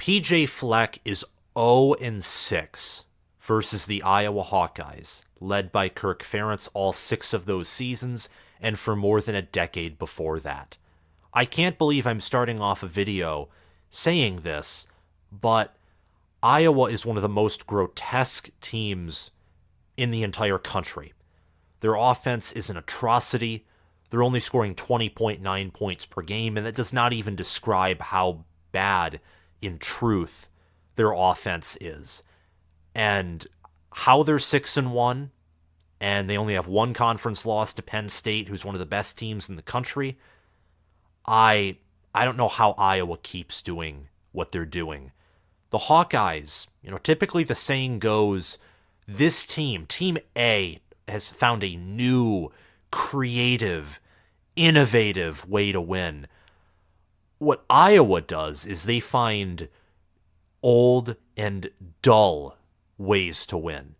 PJ Fleck is 0-6 versus the Iowa Hawkeyes, led by Kirk Ferentz all 6 of those seasons and for more than a decade before that. I can't believe I'm starting off a video saying this, but Iowa is one of the most grotesque teams in the entire country. Their offense is an atrocity. They're only scoring 20.9 points per game, and that does not even describe how bad, in truth, their offense is. And how they're 6-1, and they only have one conference loss to Penn State, who's one of the best teams in the country. I don't know how Iowa keeps doing what they're doing. The Hawkeyes, typically the saying goes, this team, Team A, has found a new, creative, innovative way to win. What Iowa does is they find old and dull ways to win.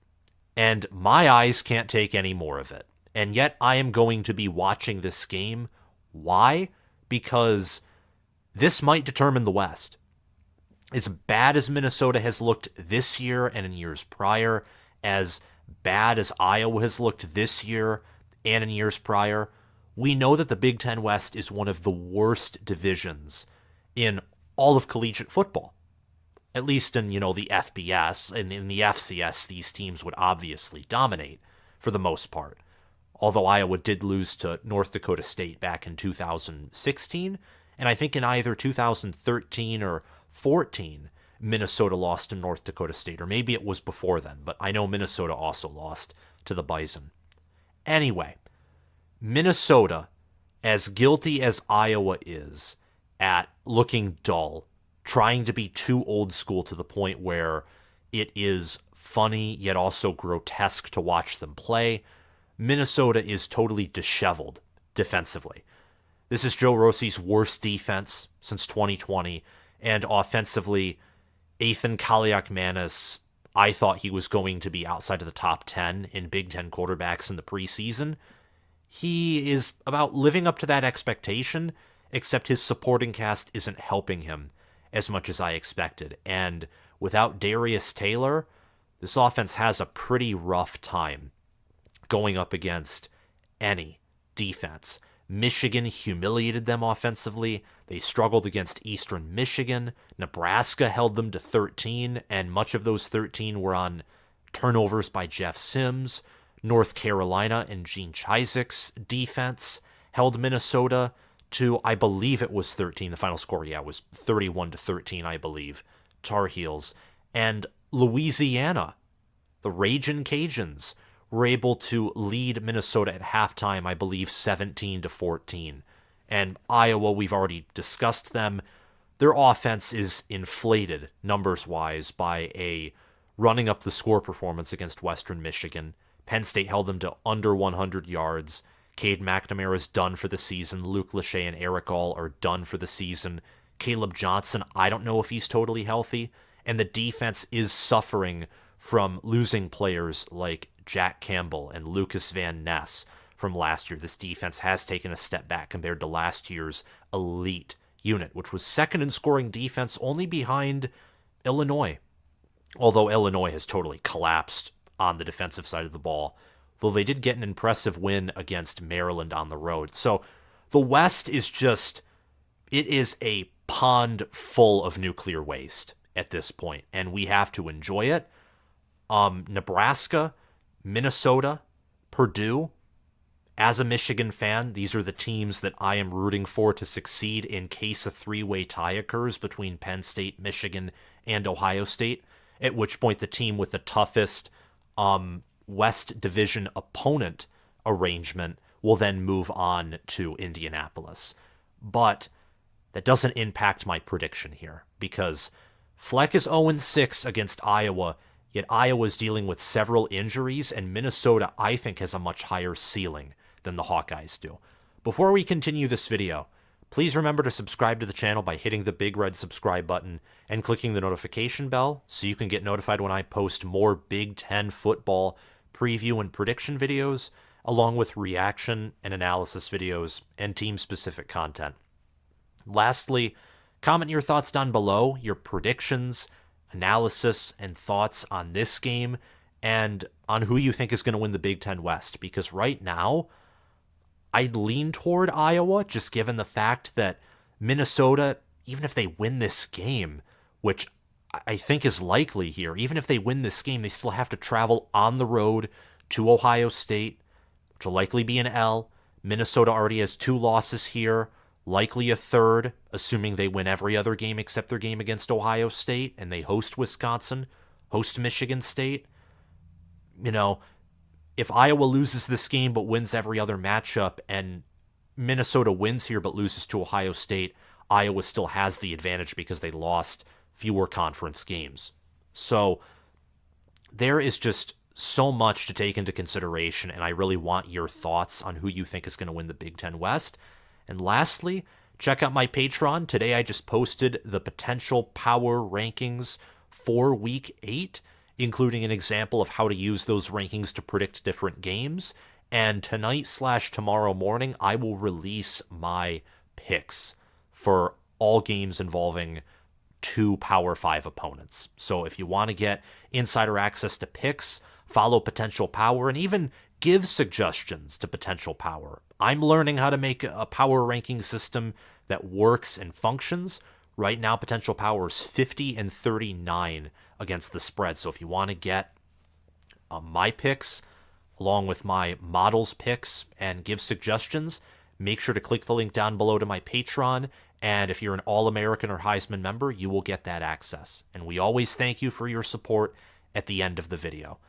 And my eyes can't take any more of it. And yet I am going to be watching this game. Why? Because this might determine the West. As bad as Minnesota has looked this year and in years prior, as bad as Iowa has looked this year and in years prior, we know that the Big Ten West is one of the worst divisions in all of collegiate football. At least in, the FBS and in the FCS, these teams would obviously dominate for the most part. Although Iowa did lose to North Dakota State back in 2016, and I think in either 2013 or 14, Minnesota lost to North Dakota State, or maybe it was before then, but I know Minnesota also lost to the Bison. Anyway, Minnesota, as guilty as Iowa is at looking dull, trying to be too old school to the point where it is funny yet also grotesque to watch them play, Minnesota is totally disheveled defensively. This is Joe Rossi's worst defense since 2020, and offensively, Athan Kaliakmanis, I thought he was going to be outside of the top 10 in Big Ten quarterbacks in the preseason. He is about living up to that expectation, except his supporting cast isn't helping him as much as I expected. And without Darius Taylor, this offense has a pretty rough time going up against any defense. Michigan humiliated them offensively. They struggled against Eastern Michigan. Nebraska held them to 13, and much of those 13 were on turnovers by Jeff Sims. North Carolina and Gene Chizik's defense held Minnesota to, I believe it was 13. The final score, was 31-13, I believe. Tar Heels. And Louisiana, the Ragin' Cajuns, were able to lead Minnesota at halftime, I believe 17-14. And Iowa, we've already discussed them. Their offense is inflated numbers-wise by a running up the score performance against Western Michigan. Penn State held them to under 100 yards. Cade McNamara is done for the season. Luke Lachey and Eric All are done for the season. Caleb Johnson, I don't know if he's totally healthy. And the defense is suffering from losing players like Jack Campbell and Lucas Van Ness from last year. This defense has taken a step back compared to last year's elite unit, which was second in scoring defense, only behind Illinois. Although Illinois has totally collapsed on the defensive side of the ball, though they did get an impressive win against Maryland on the road. So the West is it is a pond full of nuclear waste at this point, and we have to enjoy it. Nebraska, Minnesota, Purdue, as a Michigan fan, these are the teams that I am rooting for to succeed in case a three-way tie occurs between Penn State, Michigan, and Ohio State, at which point the team with the toughest West Division opponent arrangement will then move on to Indianapolis. But that doesn't impact my prediction here, because Fleck is 0-6 against Iowa, yet Iowa is dealing with several injuries, and Minnesota, I think, has a much higher ceiling than the Hawkeyes do. Before we continue this video, please remember to subscribe to the channel by hitting the big red subscribe button and clicking the notification bell so you can get notified when I post more Big Ten football preview and prediction videos, along with reaction and analysis videos and team-specific content. Lastly, Comment your thoughts down below, your predictions, analysis, and thoughts on this game, and on who you think is going to win the Big Ten West. Because right now, I'd lean toward Iowa, just given the fact that Minnesota, even if they win this game, which I think is likely here, even if they win this game, they still have to travel on the road to Ohio State, which will likely be an L. Minnesota already has 2 losses here, likely a third, assuming they win every other game except their game against Ohio State, and they host Wisconsin, host Michigan State. If Iowa loses this game but wins every other matchup, and Minnesota wins here but loses to Ohio State, Iowa still has the advantage because they lost fewer conference games. So there is just so much to take into consideration, and I really want your thoughts on who you think is going to win the Big Ten West. And lastly, check out my Patreon. Today I just posted the potential power rankings for Week 8, including an example of how to use those rankings to predict different games. And tonight/tomorrow morning, I will release my picks for all games involving 2 Power 5 opponents. So if you want to get insider access to picks, follow Potential Power, and even give suggestions to Potential Power. I'm learning how to make a power ranking system that works and functions. Right now, Potential Power is 50-39 against the spread. So if you want to get my picks along with my models picks and give suggestions, make sure to click the link down below to my Patreon. And if you're an All-American or Heisman member, you will get that access. And we always thank you for your support at the end of the video.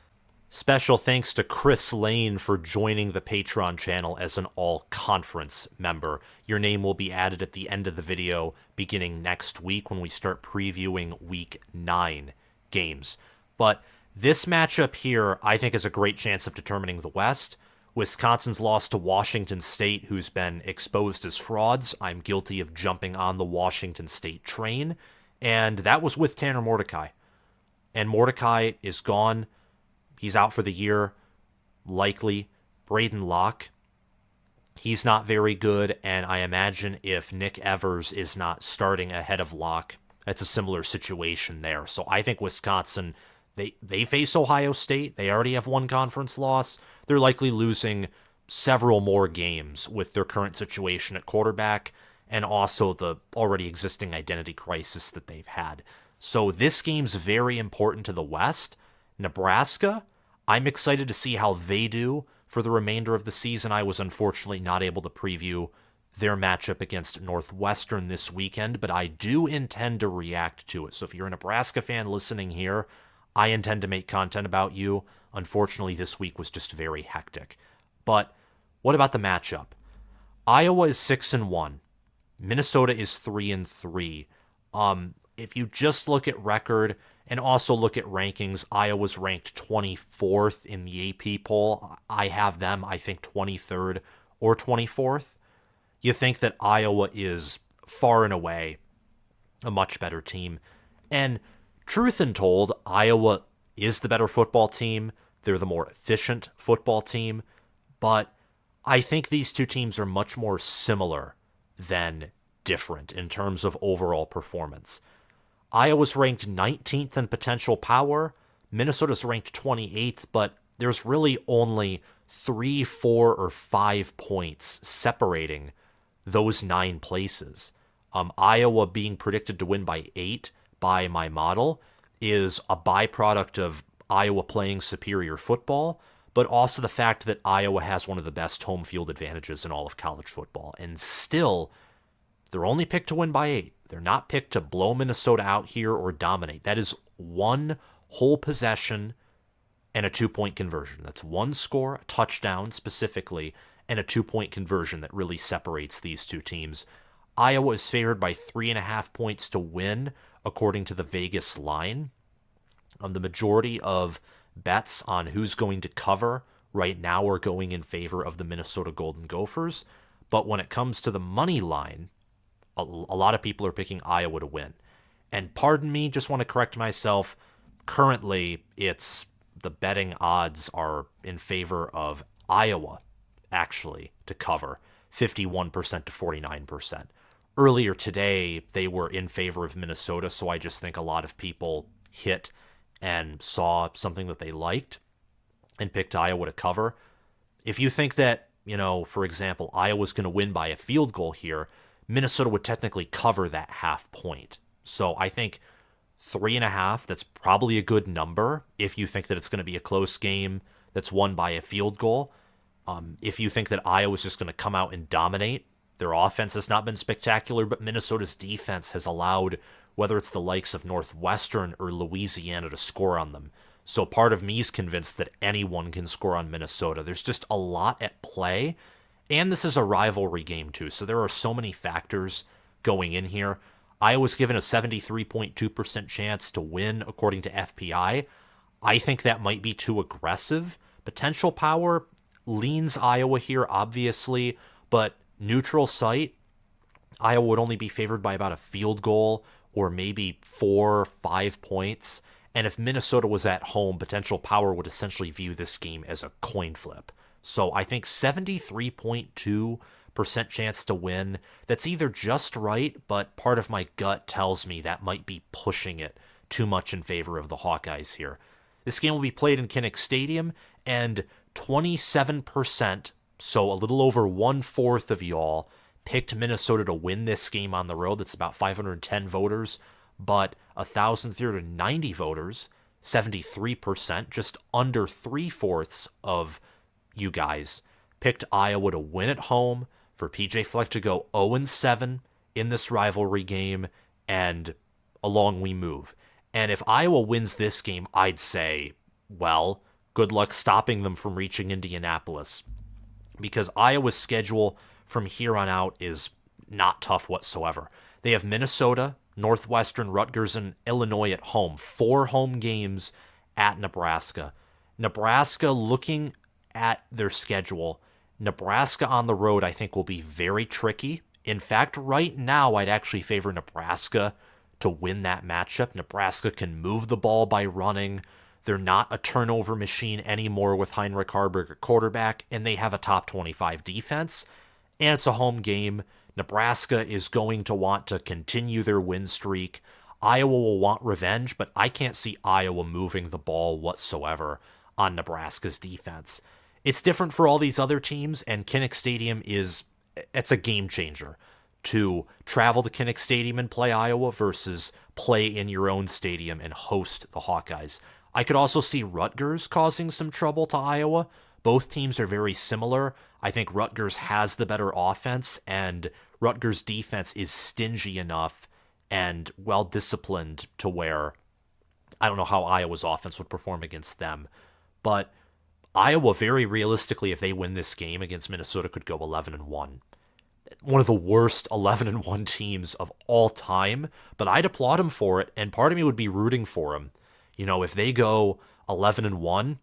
Special thanks to Chris Lane for joining the Patreon channel as an all-conference member. Your name will be added at the end of the video beginning next week when we start previewing Week 9 games. But this matchup here, I think, is a great chance of determining the West. Wisconsin's lost to Washington State, who's been exposed as frauds. I'm guilty of jumping on the Washington State train, and that was with Tanner Mordecai. And Mordecai is gone. He's out for the year, likely. Braden Locke, he's not very good, and I imagine if Nick Evers is not starting ahead of Locke, it's a similar situation there. So I think Wisconsin, they face Ohio State. They already have 1 conference loss. They're likely losing several more games with their current situation at quarterback and also the already existing identity crisis that they've had. So this game's very important to the West. Nebraska, I'm excited to see how they do for the remainder of the season. I was unfortunately not able to preview their matchup against Northwestern this weekend, but I do intend to react to it. So if you're a Nebraska fan listening here, I intend to make content about you. Unfortunately, this week was just very hectic. But what about the matchup? Iowa is 6-1. Minnesota is 3-3. If you just look at record and also look at rankings, Iowa's ranked 24th in the AP poll. I have them, I think, 23rd or 24th. You think that Iowa is far and away a much better team. And truth and told, Iowa is the better football team. They're the more efficient football team. But I think these two teams are much more similar than different in terms of overall performance. Iowa's ranked 19th in potential power. Minnesota's ranked 28th, but there's really only 3, 4, or 5 points separating those 9 places. Iowa being predicted to win by 8 by my model is a byproduct of Iowa playing superior football, but also the fact that Iowa has one of the best home field advantages in all of college football. And still, they're only picked to win by 8. They're not picked to blow Minnesota out here or dominate. That is 1 whole possession and a 2-point conversion. That's 1 score, a touchdown specifically, and a 2-point conversion that really separates these two teams. Iowa is favored by 3.5 points to win, according to the Vegas line. The majority of bets on who's going to cover right now are going in favor of the Minnesota Golden Gophers. But when it comes to the money line, a lot of people are picking Iowa to win. And pardon me, just want to correct myself. Currently, it's the betting odds are in favor of Iowa, actually, to cover 51% to 49%. Earlier today, they were in favor of Minnesota, so I just think a lot of people hit and saw something that they liked and picked Iowa to cover. If you think that, for example, Iowa's going to win by a field goal here, Minnesota would technically cover that half point. So I think 3.5, that's probably a good number if you think that it's going to be a close game that's won by a field goal. If you think that Iowa's just going to come out and dominate, their offense has not been spectacular, but Minnesota's defense has allowed, whether it's the likes of Northwestern or Louisiana, to score on them. So part of me is convinced that anyone can score on Minnesota. There's just a lot at play, and this is a rivalry game too, so there are so many factors going in here. Iowa's given a 73.2% chance to win, according to FPI. I think that might be too aggressive. Potential power leans Iowa here, obviously, but neutral site, Iowa would only be favored by about a field goal or maybe 4 or 5 points. And if Minnesota was at home, potential power would essentially view this game as a coin flip. So I think 73.2% chance to win. That's either just right, but part of my gut tells me that might be pushing it too much in favor of the Hawkeyes here. This game will be played in Kinnick Stadium, and 27%, so a little over 1/4 of y'all, picked Minnesota to win this game on the road. That's about 510 voters, but 1,390 voters, 73%, just under 3/4 of you guys, picked Iowa to win at home, for PJ Fleck to go 0-7 in this rivalry game, and along we move. And if Iowa wins this game, I'd say, well, good luck stopping them from reaching Indianapolis, because Iowa's schedule from here on out is not tough whatsoever. They have Minnesota, Northwestern, Rutgers, and Illinois at home. 4 home games at Nebraska. Nebraska, looking at their schedule, Nebraska on the road I think will be very tricky. In fact, right now I'd actually favor Nebraska to win that matchup. Nebraska can move the ball by running. They're not a turnover machine anymore with Heinrich Haarberg at quarterback, and they have a top 25 defense. And it's a home game. Nebraska is going to want to continue their win streak. Iowa will want revenge, but I can't see Iowa moving the ball whatsoever on Nebraska's defense. It's different for all these other teams, and Kinnick Stadium it's a game changer to travel to Kinnick Stadium and play Iowa versus play in your own stadium and host the Hawkeyes. I could also see Rutgers causing some trouble to Iowa. Both teams are very similar. I think Rutgers has the better offense, and Rutgers' defense is stingy enough and well-disciplined to where I don't know how Iowa's offense would perform against them. But Iowa, very realistically, if they win this game against Minnesota, could go 11-1. One of the worst 11-1 teams of all time, but I'd applaud them for it, and part of me would be rooting for them. If they go 11-1,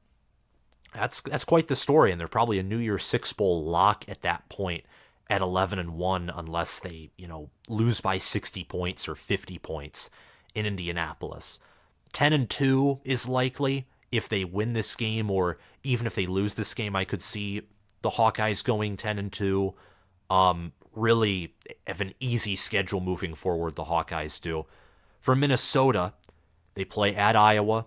that's quite the story, and they're probably a New Year's Six Bowl lock at that point at 11-1, unless they, lose by 60 points or 50 points in Indianapolis. 10-2 is likely. If they win this game, or even if they lose this game, I could see the Hawkeyes going 10-2. Really have an easy schedule moving forward, the Hawkeyes do. For Minnesota, they play at Iowa,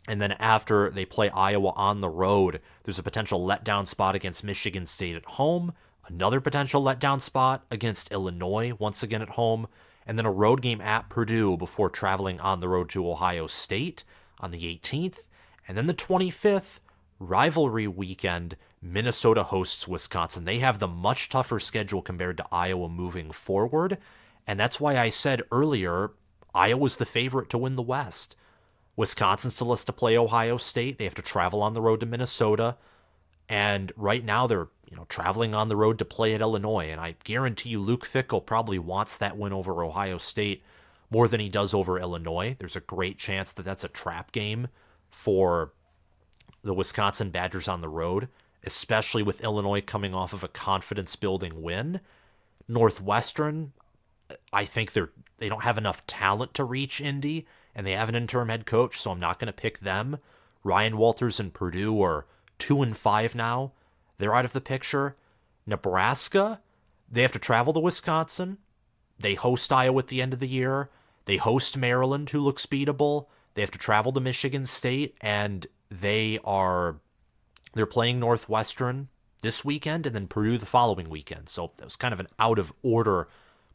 and then after they play Iowa on the road, there's a potential letdown spot against Michigan State at home, another potential letdown spot against Illinois, once again at home, and then a road game at Purdue before traveling on the road to Ohio State on the 18th. And then the 25th, rivalry weekend, Minnesota hosts Wisconsin. They have the much tougher schedule compared to Iowa moving forward, and that's why I said earlier Iowa's the favorite to win the West. Wisconsin still has to play Ohio State. They have to travel on the road to Minnesota, and right now they're traveling on the road to play at Illinois, and I guarantee you Luke Fickell probably wants that win over Ohio State more than he does over Illinois. There's a great chance that that's a trap game for the Wisconsin Badgers on the road, especially with Illinois coming off of a confidence-building win. Northwestern, I think they don't have enough talent to reach Indy, and they have an interim head coach, so I'm not going to pick them. Ryan Walters and Purdue are 2-5 now. They're out of the picture. Nebraska, they have to travel to Wisconsin. They host Iowa at the end of the year. They host Maryland, who looks beatable. They have to travel to Michigan State, and they're playing Northwestern this weekend and then Purdue the following weekend. So that was kind of an out of order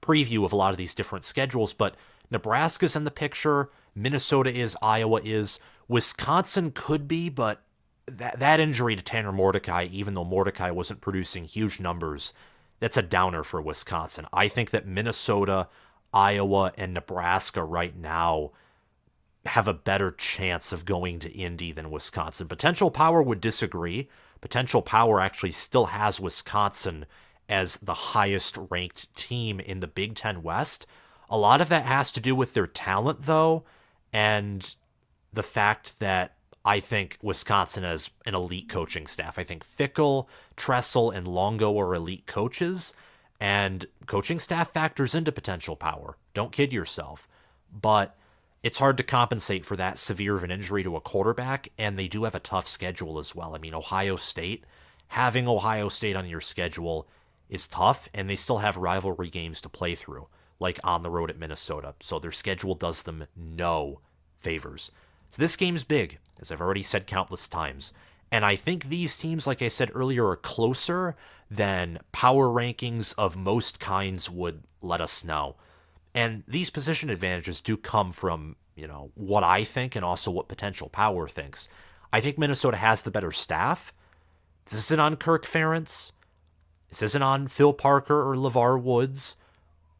preview of a lot of these different schedules, but Nebraska's in the picture. Minnesota is, Iowa is. Wisconsin could be, but that injury to Tanner Mordecai, even though Mordecai wasn't producing huge numbers, that's a downer for Wisconsin. I think that Minnesota, Iowa, and Nebraska right now have a better chance of going to Indy than Wisconsin. Potential Power would disagree. Potential Power actually still has Wisconsin as the highest ranked team in the Big Ten West. A lot of that has to do with their talent, though, and the fact that I think Wisconsin has an elite coaching staff. I think Fickle, Tressel, and Longo are elite coaches, and coaching staff factors into Potential Power. Don't kid yourself. But it's hard to compensate for that severe of an injury to a quarterback, and they do have a tough schedule as well. I mean, Ohio State, having Ohio State on your schedule is tough, and they still have rivalry games to play through, like on the road at Minnesota. So their schedule does them no favors. So this game's big, as I've already said countless times. And I think these teams, like I said earlier, are closer than power rankings of most kinds would let us know. And these position advantages do come from, what I think and also what Potential Power thinks. I think Minnesota has the better staff. This isn't on Kirk Ferentz. This isn't on Phil Parker or LeVar Woods.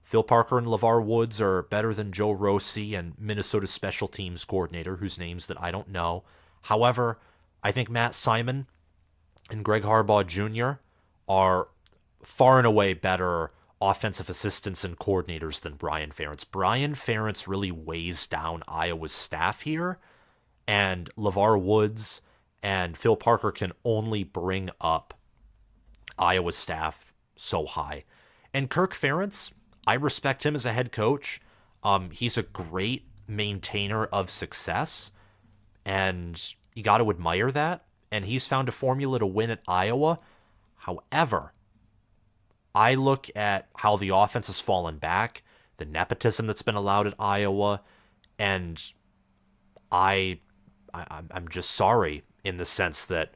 Phil Parker and LeVar Woods are better than Joe Rossi and Minnesota's special teams coordinator, whose names that I don't know. However, I think Matt Simon and Greg Harbaugh Jr. are far and away better offensive assistants and coordinators than Brian Ferentz. Brian Ferentz really weighs down Iowa's staff here, and LeVar Woods and Phil Parker can only bring up Iowa's staff so high. And Kirk Ferentz, I respect him as a head coach. He's a great maintainer of success, and you got to admire that. And he's found a formula to win at Iowa. However, I look at how the offense has fallen back, the nepotism that's been allowed at Iowa, and I'm just sorry in the sense that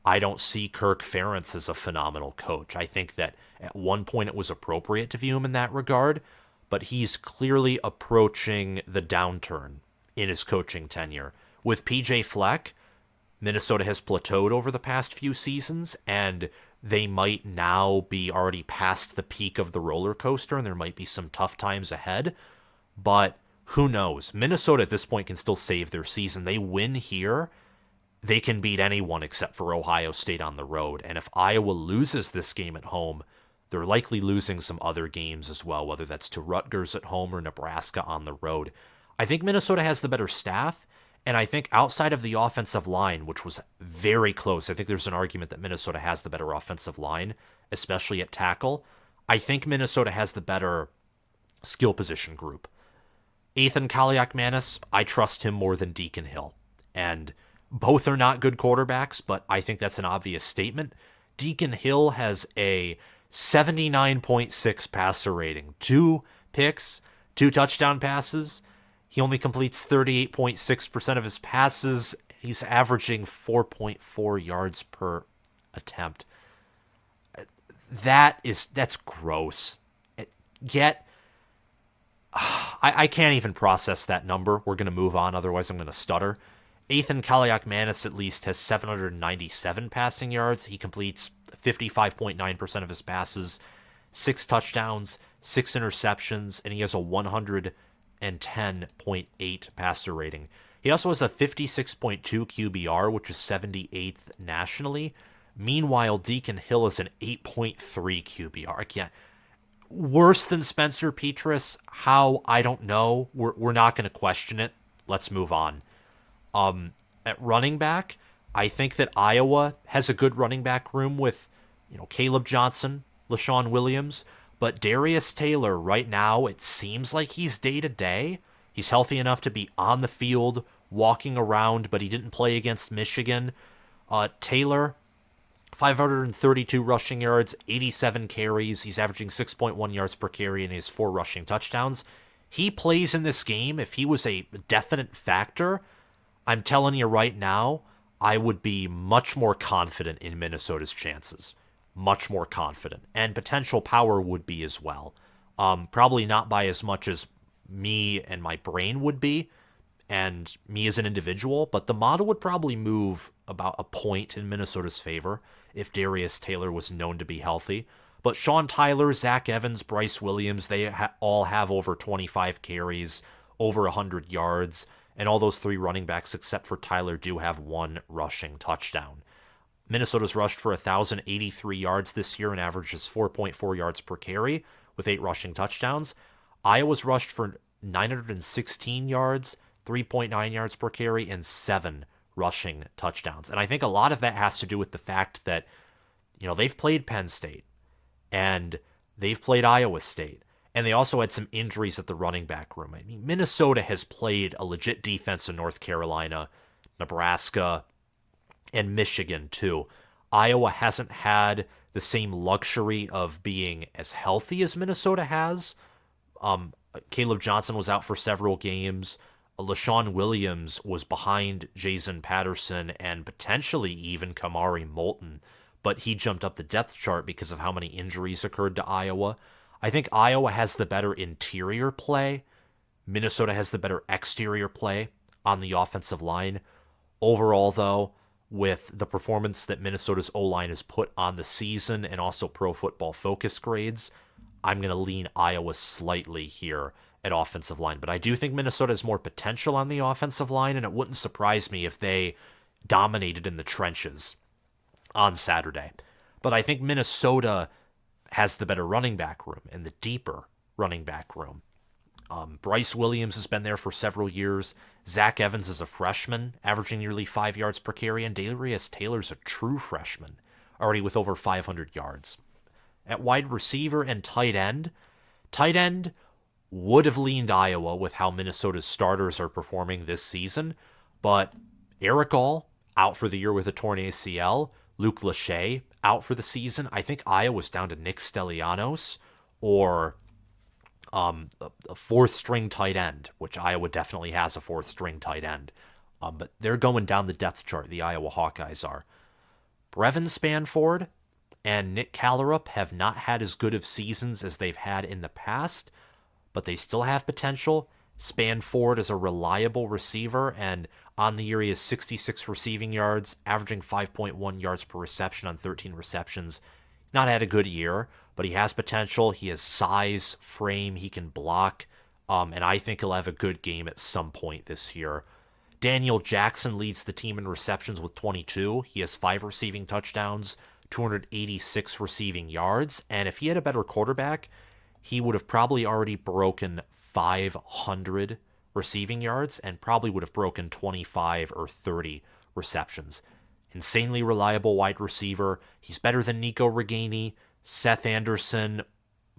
I don't see Kirk Ferentz as a phenomenal coach. I think that at one point it was appropriate to view him in that regard, but he's clearly approaching the downturn in his coaching tenure. With PJ Fleck, Minnesota has plateaued over the past few seasons, and they might now be already past the peak of the roller coaster, and there might be some tough times ahead. But who knows? Minnesota at this point can still save their season. They win here, they can beat anyone except for Ohio State on the road. And if Iowa loses this game at home, they're likely losing some other games as well, whether that's to Rutgers at home or Nebraska on the road. I think Minnesota has the better staff, and I think outside of the offensive line, which was very close, I think there's an argument that Minnesota has the better offensive line, especially at tackle. I think Minnesota has the better skill position group. Athan Kaliakmanis, I trust him more than Deacon Hill. And both are not good quarterbacks, but I think that's an obvious statement. Deacon Hill has a 79.6 passer rating, 2 picks, 2 touchdown passes. He only completes 38.6% of his passes. He's averaging 4.4 yards per attempt. That's gross. Yet, I can't even process that number. We're going to move on, otherwise I'm going to stutter. Athan Kaliakmanis at least has 797 passing yards. He completes 55.9% of his passes, 6 touchdowns, 6 interceptions, and he has a 110.8 passer rating. He also has a 56.2 QBR, which is 78th nationally. Meanwhile, Deacon Hill is an 8.3 QBR. Again, worse than Spencer Petras. How? I don't know. We're not going to question it. Let's move on. At running back, I think that Iowa has a good running back room with, Caleb Johnson, LaShawn Williams, but Darius Taylor right now, it seems like he's day to day. He's healthy enough to be on the field, walking around, but he didn't play against Michigan. Taylor, 532 rushing yards, 87 carries. He's averaging 6.1 yards per carry and he has 4 rushing touchdowns. He plays in this game. If he was a definite factor, I'm telling you right now, I would be much more confident in Minnesota's chances. Much more confident. And potential power would be as well. Probably not by as much as me and my brain would be, and me as an individual, but the model would probably move about a point in Minnesota's favor if Darius Taylor was known to be healthy. But Sean Tyler, Zach Evans, Bryce Williams, they all have over 25 carries, over 100 yards, and all those 3 running backs except for Tyler do have 1 rushing touchdown. Minnesota's rushed for 1,083 yards this year and averages 4.4 yards per carry with 8 rushing touchdowns. Iowa's rushed for 916 yards, 3.9 yards per carry, and 7 rushing touchdowns. And I think a lot of that has to do with the fact that, they've played Penn State and they've played Iowa State. And they also had some injuries at the running back room. I mean, Minnesota has played a legit defense in North Carolina, Nebraska, and Michigan too. Iowa hasn't had the same luxury of being as healthy as Minnesota has. Caleb Johnson was out for several games. LaShawn Williams was behind Jason Patterson and potentially even Kamari Moulton, but he jumped up the depth chart because of how many injuries occurred to Iowa. I think Iowa has the better interior play. Minnesota has the better exterior play on the offensive line. Overall, though, with the performance that Minnesota's O-line has put on the season and also Pro Football Focus grades, I'm going to lean Iowa slightly here at offensive line. But I do think Minnesota has more potential on the offensive line, and it wouldn't surprise me if they dominated in the trenches on Saturday. But I think Minnesota has the better running back room and the deeper running back room. Bryce Williams has been there for several years. Zach Evans is a freshman, averaging nearly 5 yards per carry, and Darius Taylor's a true freshman, already with over 500 yards. At wide receiver and tight end would have leaned Iowa with how Minnesota's starters are performing this season, but Eric All, out for the year with a torn ACL, Luke Lachey, out for the season. I think Iowa's down to Nick Stelianos or a 4th-string tight end, which Iowa definitely has a 4th-string tight end. But they're going down the depth chart, the Iowa Hawkeyes are. Brevin Spanford and Nick Callerup have not had as good of seasons as they've had in the past, but they still have potential. Spanford is a reliable receiver, and on the year he has 66 receiving yards, averaging 5.1 yards per reception on 13 receptions. Not had a good year, but he has potential. He has size, frame, he can block, and I think he'll have a good game at some point this year. Daniel Jackson leads the team in receptions with 22. He has 5 receiving touchdowns, 286 receiving yards, and if he had a better quarterback, he would have probably already broken 500 receiving yards and probably would have broken 25 or 30 receptions. Insanely reliable wide receiver. He's better than Nico Reganey, Seth Anderson,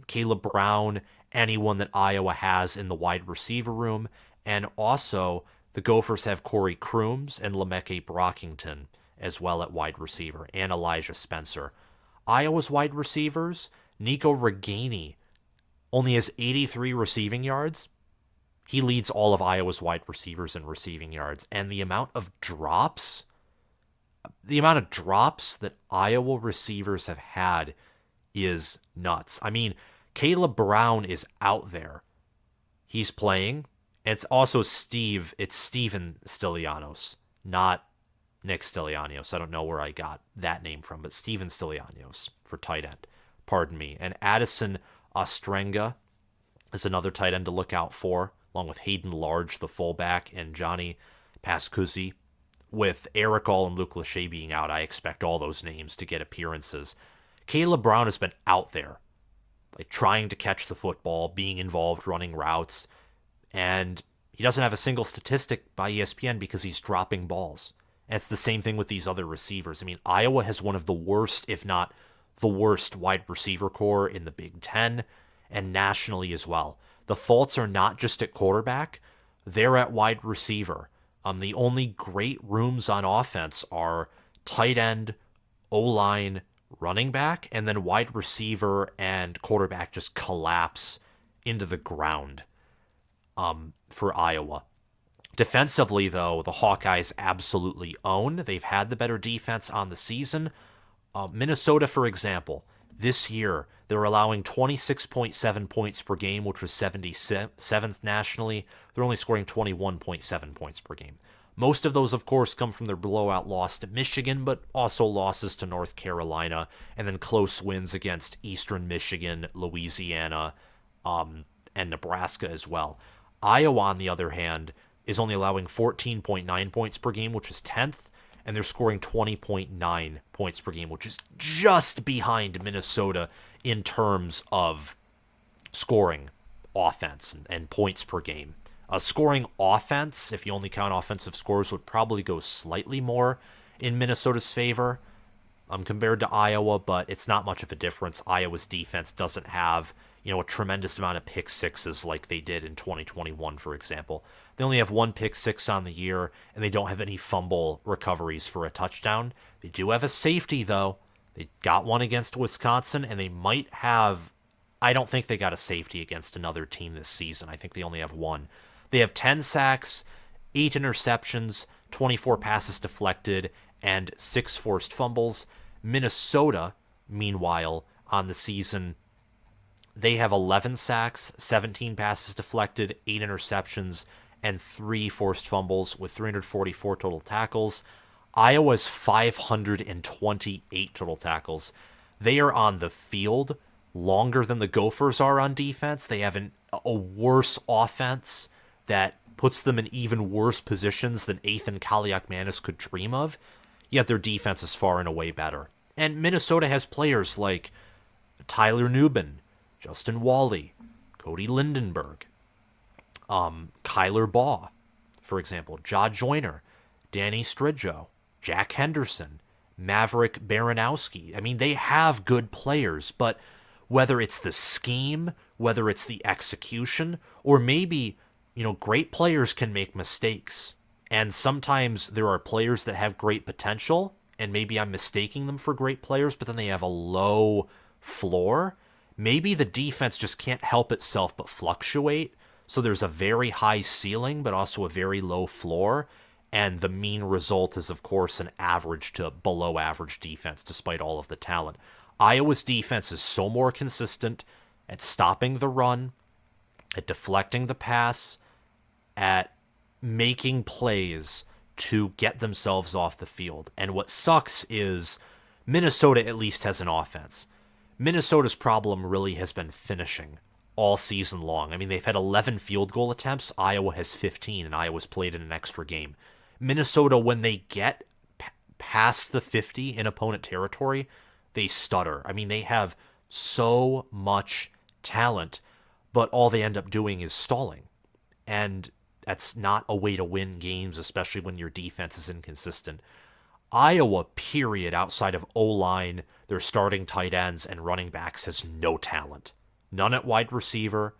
Caleb Brown, anyone that Iowa has in the wide receiver room. And also, the Gophers have Corey Crooms and Lemeke Brockington as well at wide receiver, and Elijah Spencer. Iowa's wide receivers, Nico Reganey only has 83 receiving yards. He leads all of Iowa's wide receivers in receiving yards. And the amount of drops that Iowa receivers have had is nuts. I mean, Caleb Brown is out there. He's playing. It's also Steven Stilianos, not Nick Stilianos. I don't know where I got that name from, but Steven Stilianos for tight end. Pardon me. And Addison Ostrenga is another tight end to look out for, along with Hayden Large, the fullback, and Johnny Pascuzzi. With Eric All and Luke Lachey being out, I expect all those names to get appearances. Caleb Brown has been out there, trying to catch the football, being involved, running routes, and he doesn't have a single statistic by ESPN because he's dropping balls. And it's the same thing with these other receivers. I mean, Iowa has one of the worst, if not the worst, wide receiver core in the Big Ten and nationally as well. The faults are not just at quarterback, they're at wide receiver. The only great rooms on offense are tight end, O-line, running back, and then wide receiver and quarterback just collapse into the ground for Iowa. Defensively, though, the Hawkeyes absolutely own. They've had the better defense on the season. Minnesota, for example, this year, they're allowing 26.7 points per game, which was 77th nationally. They're only scoring 21.7 points per game. Most of those, of course, come from their blowout loss to Michigan, but also losses to North Carolina, and then close wins against Eastern Michigan, Louisiana, and Nebraska as well. Iowa, on the other hand, is only allowing 14.9 points per game, which is 10th, and they're scoring 20.9 points per game, which is just behind Minnesota in terms of scoring offense and points per game. Scoring offense, if you only count offensive scores, would probably go slightly more in Minnesota's favor compared to Iowa, but it's not much of a difference. Iowa's defense doesn't have, a tremendous amount of pick sixes like they did in 2021, for example. They only have one pick six on the year, and they don't have any fumble recoveries for a touchdown. They do have a safety, though. They got one against Wisconsin, and they might have... I don't think they got a safety against another team this season. I think they only have one. They have 10 sacks, 8 interceptions, 24 passes deflected, and 6 forced fumbles. Minnesota, meanwhile, on the season, they have 11 sacks, 17 passes deflected, 8 interceptions, and 3 forced fumbles with 344 total tackles. Iowa's 528 total tackles. They are on the field longer than the Gophers are on defense. They have a worse offense that puts them in even worse positions than Athan Kaliakmanis could dream of, yet their defense is far and away better. And Minnesota has players like Tyler Nubin, Justin Wally, Cody Lindenberg, Kyler Baugh, for example, Ja Joyner, Danny Stridzo, Jack Henderson, Maverick Baranowski. I mean, they have good players, but whether it's the scheme, whether it's the execution, or maybe, great players can make mistakes. And sometimes there are players that have great potential, and maybe I'm mistaking them for great players, but then they have a low floor. Maybe the defense just can't help itself but fluctuate. So there's a very high ceiling, but also a very low floor. And the mean result is, of course, an average to below average defense, despite all of the talent. Iowa's defense is so more consistent at stopping the run, at deflecting the pass, at making plays to get themselves off the field. And what sucks is Minnesota at least has an offense. Minnesota's problem really has been finishing all season long. I mean, they've had 11 field goal attempts. Iowa has 15, and Iowa's played in an extra game. Minnesota, when they get past the 50 in opponent territory, they stutter. I mean, they have so much talent, but all they end up doing is stalling. And that's not a way to win games, especially when your defense is inconsistent. Iowa, period, outside of O-line, their starting tight ends and running backs, has no talent. None at wide receiver,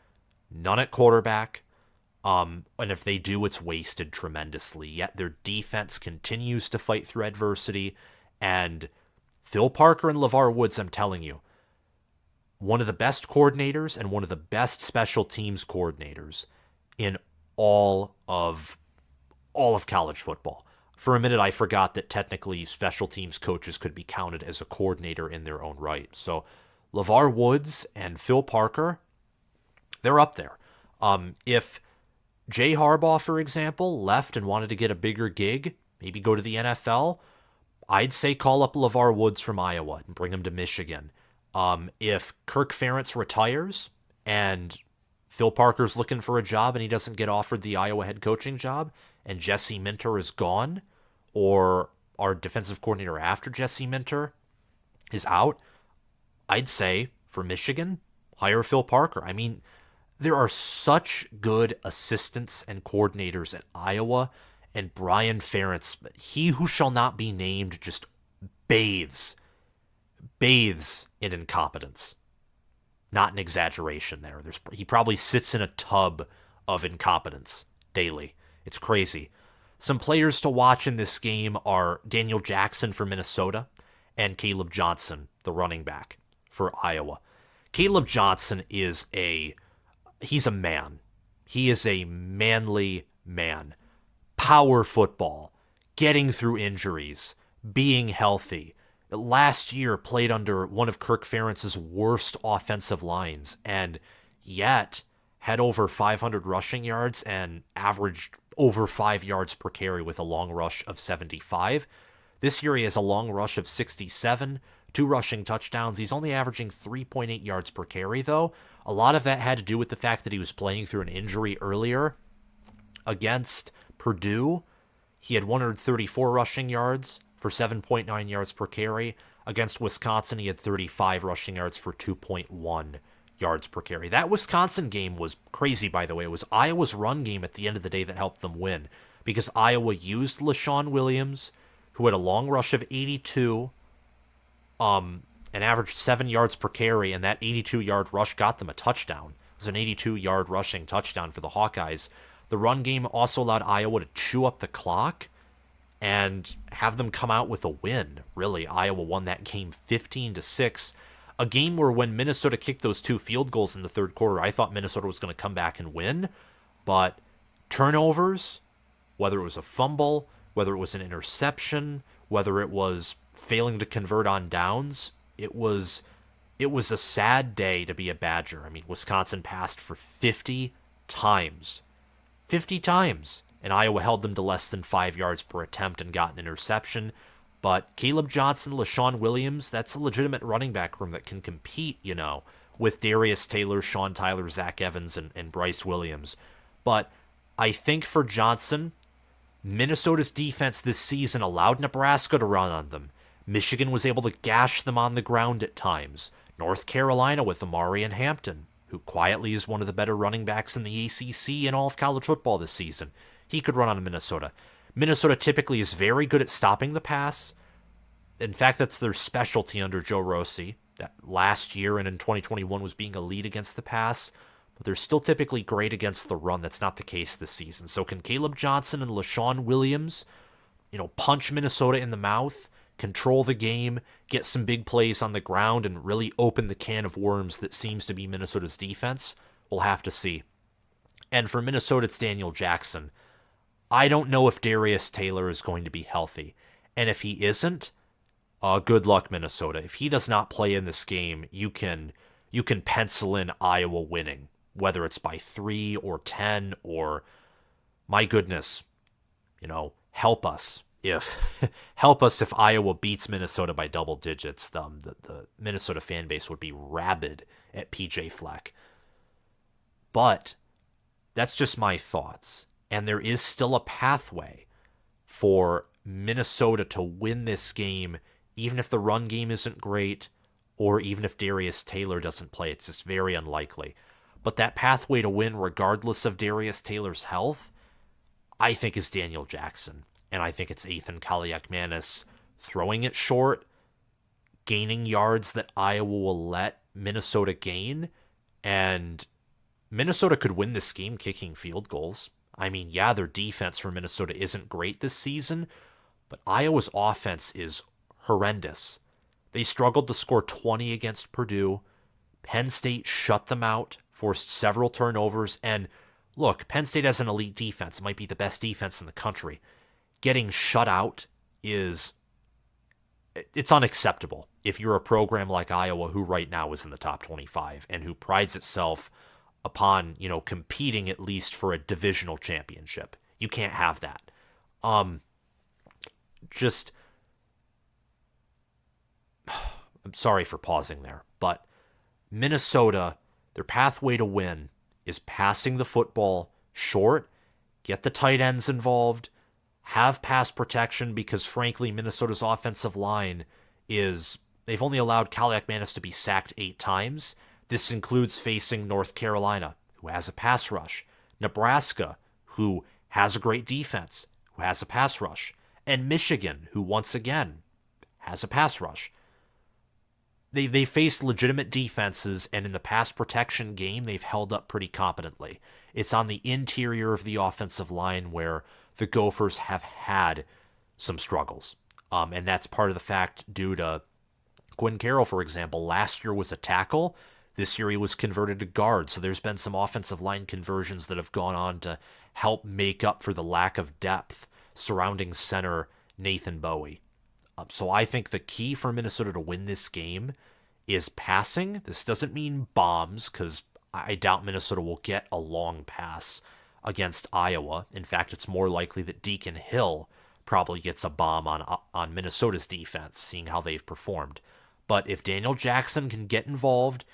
none at quarterback. And if they do, it's wasted tremendously. Yet their defense continues to fight through adversity. And Phil Parker and LeVar Woods, I'm telling you, one of the best coordinators and one of the best special teams coordinators in all of college football. For a minute, I forgot that technically special teams coaches could be counted as a coordinator in their own right. So LeVar Woods and Phil Parker, they're up there. If Jay Harbaugh, for example, left and wanted to get a bigger gig, maybe go to the NFL, I'd say call up LeVar Woods from Iowa and bring him to Michigan. If Kirk Ferentz retires and Phil Parker's looking for a job and he doesn't get offered the Iowa head coaching job, and Jesse Minter is gone, or our defensive coordinator after Jesse Minter is out, I'd say for Michigan, hire Phil Parker. I mean, there are such good assistants and coordinators at Iowa, and Brian Ferentz, he who shall not be named, just bathes in incompetence. Not an exaggeration there. He probably sits in a tub of incompetence daily. It's crazy. Some players to watch in this game are Daniel Jackson for Minnesota and Caleb Johnson, the running back for Iowa. Caleb Johnson he's a man. He is a manly man. Power football, getting through injuries, being healthy. Last year played under one of Kirk Ferentz's worst offensive lines, and yet had over 500 rushing yards and averaged over 5 yards per carry with a long rush of 75. This year he has a long rush of 67, 2 rushing touchdowns. He's only averaging 3.8 yards per carry, though. A lot of that had to do with the fact that he was playing through an injury earlier against Purdue. He had 134 rushing yards for 7.9 yards per carry. Against Wisconsin, he had 35 rushing yards for 2.1 yards per carry. That Wisconsin game was crazy, by the way. It was Iowa's run game at the end of the day that helped them win, because Iowa used LaShawn Williams, who had a long rush of 82, and averaged 7 yards per carry, and that 82-yard rush got them a touchdown. It was an 82-yard rushing touchdown for the Hawkeyes. The run game also allowed Iowa to chew up the clock and have them come out with a win. Really, Iowa won that game 15-6. A game where when Minnesota kicked those 2 field goals in the third quarter, I thought Minnesota was going to come back and win. But turnovers, whether it was a fumble, whether it was an interception, whether it was failing to convert on downs, it was a sad day to be a Badger. I mean, Wisconsin passed for 50 times. 50 times. And Iowa held them to less than 5 yards per attempt and got an interception. But Caleb Johnson, LaShawn Williams, that's a legitimate running back room that can compete, with Darius Taylor, Sean Tyler, Zach Evans, and Bryce Williams. But I think for Johnson, Minnesota's defense this season allowed Nebraska to run on them. Michigan was able to gash them on the ground at times. North Carolina with Amari and Hampton, who quietly is one of the better running backs in the ACC and all of college football this season. He could run on Minnesota. Minnesota typically is very good at stopping the pass. In fact, that's their specialty under Joe Rossi. That last year and in 2021 was being elite against the pass. But they're still typically great against the run. That's not the case this season. So can Caleb Johnson and LaShawn Williams, punch Minnesota in the mouth, control the game, get some big plays on the ground, and really open the can of worms that seems to be Minnesota's defense? We'll have to see. And for Minnesota, it's Daniel Jackson. I don't know if Darius Taylor is going to be healthy. And if he isn't, good luck, Minnesota. If he does not play in this game, you can pencil in Iowa winning, whether it's by 3 or 10 or, my goodness, help us. Help us if Iowa beats Minnesota by double digits. The Minnesota fan base would be rabid at PJ Fleck. But that's just my thoughts. And there is still a pathway for Minnesota to win this game, even if the run game isn't great, or even if Darius Taylor doesn't play. It's just very unlikely. But that pathway to win, regardless of Darius Taylor's health, I think is Daniel Jackson. And I think it's Athan Kaliakmanis throwing it short, gaining yards that Iowa will let Minnesota gain, and Minnesota could win this game kicking field goals. I mean, yeah, their defense for Minnesota isn't great this season, but Iowa's offense is horrendous. They struggled to score 20 against Purdue. Penn State shut them out, forced several turnovers, and look, Penn State has an elite defense. It might be the best defense in the country. Getting shut out it's unacceptable if you're a program like Iowa, who right now is in the top 25 and who prides itself upon, competing at least for a divisional championship. You can't have that. I'm sorry for pausing there, but Minnesota, their pathway to win is passing the football short, get the tight ends involved, have pass protection, because frankly, Minnesota's offensive line they've only allowed Kaliakmanis to be sacked 8 times. This includes facing North Carolina, who has a pass rush, Nebraska, who has a great defense, who has a pass rush, and Michigan, who once again has a pass rush. They faced legitimate defenses, and in the pass protection game, they've held up pretty competently. It's on the interior of the offensive line where the Gophers have had some struggles. And that's part of the fact due to Quinn Carroll, for example, last year was a tackle. This year he was converted to guard. So there's been some offensive line conversions that have gone on to help make up for the lack of depth surrounding center Nathan Bowie. So I think the key for Minnesota to win this game is passing. This doesn't mean bombs, because I doubt Minnesota will get a long pass against Iowa. In fact, it's more likely that Deacon Hill probably gets a bomb on Minnesota's defense, seeing how they've performed. But if Daniel Jackson can get involved,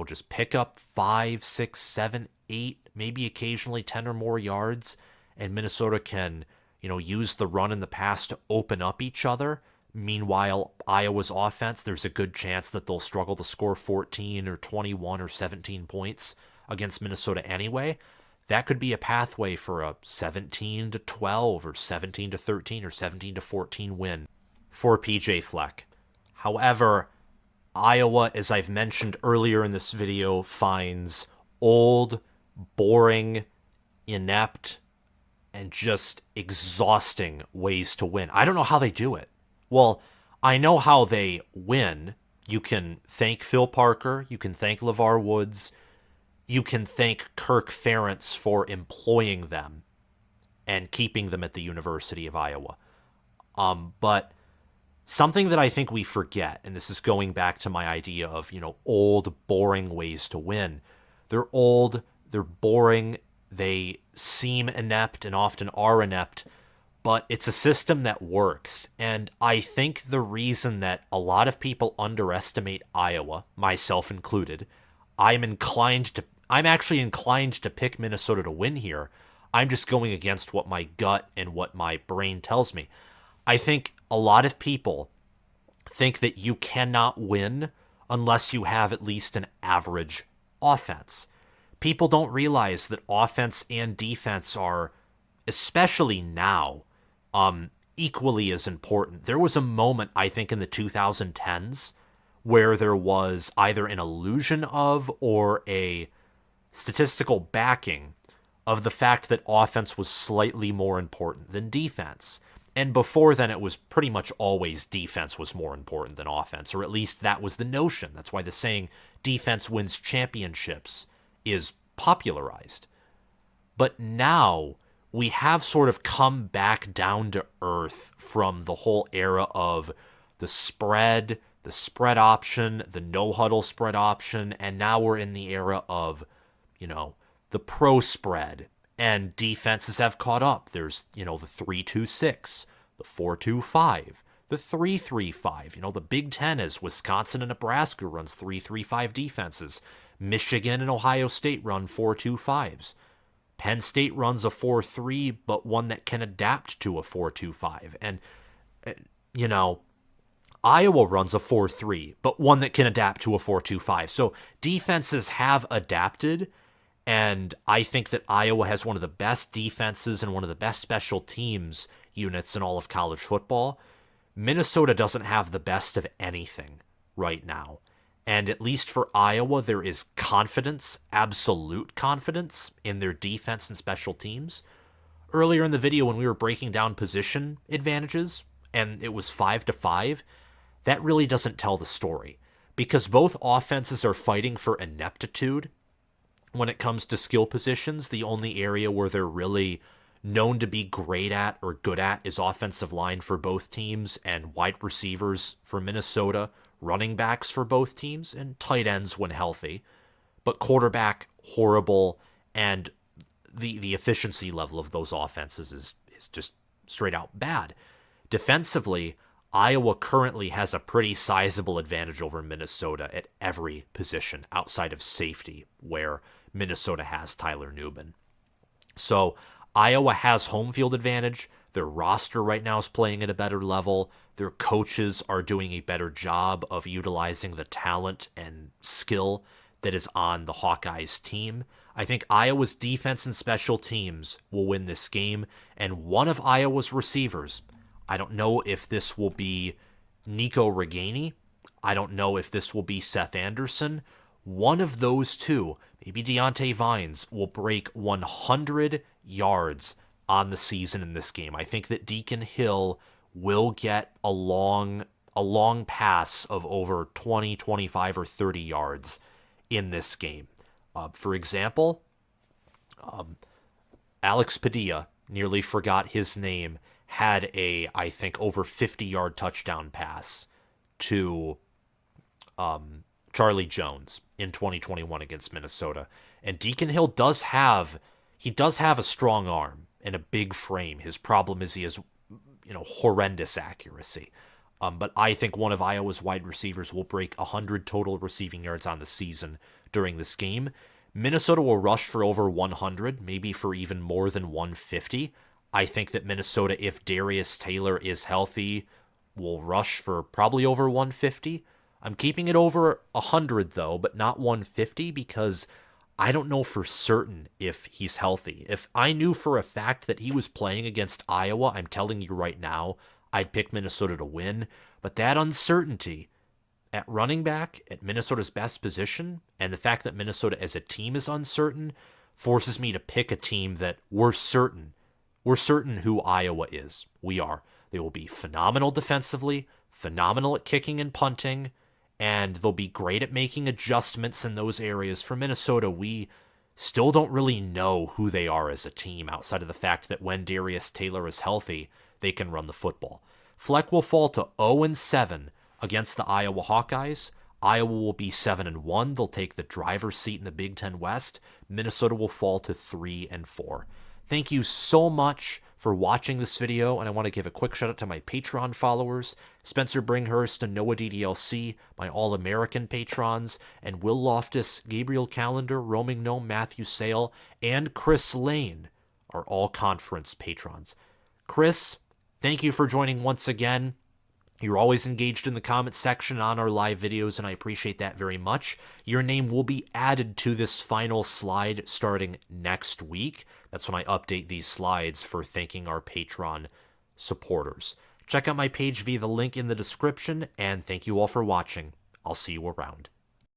just pick up 5, 6, 7, 8, maybe occasionally 10 or more yards, and Minnesota can, use the run and the pass to open up each other. Meanwhile, Iowa's offense, there's a good chance that they'll struggle to score 14 or 21 or 17 points against Minnesota anyway. That could be a pathway for a 17-12 or 17-13 or 17-14 win for PJ Fleck. However, Iowa, as I've mentioned earlier in this video, finds old, boring, inept, and just exhausting ways to win. I don't know how they do it. Well, I know how they win. You can thank Phil Parker. You can thank LeVar Woods. You can thank Kirk Ferentz for employing them and keeping them at the University of Iowa. But something that I think we forget, and this is going back to my idea of, old, boring ways to win. They're old, they're boring, they seem inept and often are inept, but it's a system that works. And I think the reason that a lot of people underestimate Iowa, myself included, I'm actually inclined to pick Minnesota to win here. I'm just going against what my gut and what my brain tells me. I think a lot of people think that you cannot win unless you have at least an average offense. People don't realize that offense and defense are, especially now, equally as important. There was a moment, I think, in the 2010s where there was either an illusion of or a statistical backing of the fact that offense was slightly more important than defense. And before then, it was pretty much always defense was more important than offense, or at least that was the notion. That's why the saying, defense wins championships, is popularized. But now, we have sort of come back down to earth from the whole era of the spread option, the no-huddle spread option, and now we're in the era of, the pro spread. And defenses have caught up. There's, the 3-2-6, the 4-2-5, the 3-3-5. The Big Ten is Wisconsin and Nebraska runs 3-3-5 defenses. Michigan and Ohio State run 4-2-5s. Penn State runs a 4-3, but one that can adapt to a 4-2-5. And, Iowa runs a 4-3, but one that can adapt to a 4-2-5. So defenses have adapted. And I think that Iowa has one of the best defenses and one of the best special teams units in all of college football. Minnesota doesn't have the best of anything right now. And at least for Iowa, there is confidence, absolute confidence in their defense and special teams. Earlier in the video when we were breaking down position advantages, and it was 5-5, that really doesn't tell the story. Because both offenses are fighting for ineptitude. When it comes to skill positions, the only area where they're really known to be great at or good at is offensive line for both teams and wide receivers for Minnesota, running backs for both teams, and tight ends when healthy. But quarterback, horrible, and the efficiency level of those offenses is just straight out bad. Defensively, Iowa currently has a pretty sizable advantage over Minnesota at every position outside of safety, where Minnesota has Tyler Newman. So Iowa has home field advantage. Their roster right now is playing at a better level. Their coaches are doing a better job of utilizing the talent and skill that is on the Hawkeyes team. I think Iowa's defense and special teams will win this game, and one of Iowa's receivers, I don't know if this will be Nico Reganey. I don't know if this will be Seth Anderson. One of those two, maybe Deontay Vines, will break 100 yards on the season in this game. I think that Deacon Hill will get a long a long pass of over 20, 25, or 30 yards in this game. For example, Alex Padilla, nearly forgot his name, had a, I think, over 50-yard touchdown pass to Charlie Jones in 2021 against Minnesota. And Deacon Hill does have a strong arm and a big frame. His problem is he has, horrendous accuracy. But I think one of Iowa's wide receivers will break 100 total receiving yards on the season during this game. Minnesota will rush for over 100, maybe for even more than 150. I think that Minnesota, if Darius Taylor is healthy, will rush for probably over 150. I'm keeping it over 100, though, but not 150, because I don't know for certain if he's healthy. If I knew for a fact that he was playing against Iowa, I'm telling you right now, I'd pick Minnesota to win. But that uncertainty at running back, at Minnesota's best position, and the fact that Minnesota as a team is uncertain, forces me to pick a team that we're certain who Iowa is. We are. They will be phenomenal defensively, phenomenal at kicking and punting, and they'll be great at making adjustments in those areas. For Minnesota, we still don't really know who they are as a team, outside of the fact that when Darius Taylor is healthy, they can run the football. Fleck will fall to 0-7 against the Iowa Hawkeyes. Iowa will be 7-1. They'll take the driver's seat in the Big Ten West. Minnesota will fall to 3-4. Thank you so much for watching this video, and I want to give a quick shout out to my Patreon followers, Spencer Bringhurst and Noah DDLC, my All-American patrons, and Will Loftus, Gabriel Calendar, Roaming Gnome, Matthew Sale, and Chris Lane are all conference patrons. Chris, thank you for joining once again. You're always engaged in the comment section on our live videos, and I appreciate that very much. Your name will be added to this final slide starting next week. That's when I update these slides for thanking our Patreon supporters. Check out my page via the link in the description, and thank you all for watching. I'll see you around.